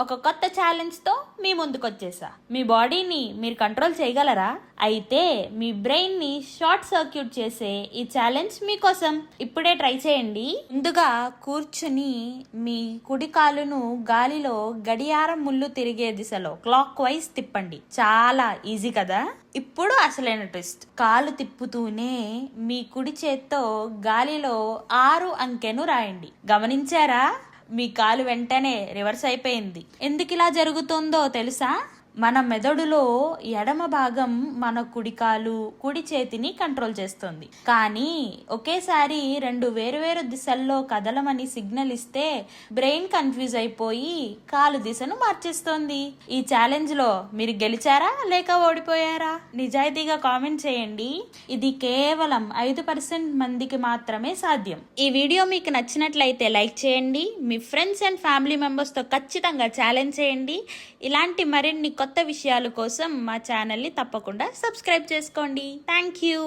ఒక కొత్త ఛాలెంజ్ తో మీ ముందుకు వచ్చేసా. మీ బాడీని మీరు కంట్రోల్ చేయగలరా? అయితే మీ బ్రెయిన్ ని షార్ట్ సర్క్యూట్ చేసే ఈ ఛాలెంజ్ మీకోసం. ఇప్పుడే ట్రై చేయండి. ముందుగా కూర్చుని మీ కుడి కాలును గాలిలో గడియారం ముళ్ళు తిరిగే దిశలో క్లాక్ వైజ్ తిప్పండి. చాలా ఈజీ కదా. ఇప్పుడు అసలైన ట్విస్ట్. కాలు తిప్పుతూనే మీ కుడి చేత్తో గాలిలో 6 అంకెను రాయండి. గమనించారా? మీ కాలు వెంటనే రివర్స్ అయిపోయింది. ఎందుకు ఇలా జరుగుతుందో తెలుసా? మన మెదడులో ఎడమ భాగం మన కుడి కాలు కుడి చేతిని కంట్రోల్ చేస్తుంది. కానీ ఒకేసారి 2 వేరువేరు దిశల్లో కదలమని సిగ్నల్ ఇస్తే బ్రెయిన్ కన్ఫ్యూజ్ అయిపోయి కాలు దిశను మార్చేస్తోంది. ఈ ఛాలెంజ్ లో మీరు గెలిచారా లేక ఓడిపోయారా? నిజాయితీగా కామెంట్ చేయండి. ఇది కేవలం 5% మందికి మాత్రమే సాధ్యం. ఈ వీడియో మీకు నచ్చినట్లయితే లైక్ చేయండి. మీ ఫ్రెండ్స్ అండ్ ఫ్యామిలీ మెంబర్స్ తో ఖచ్చితంగా ఛాలెంజ్ చేయండి. ఇలాంటి మరిన్ని కొత్త విషయాల కోసం మా ఛానల్ని తప్పకుండా సబ్స్క్రైబ్ చేసుకోండి. Thank you.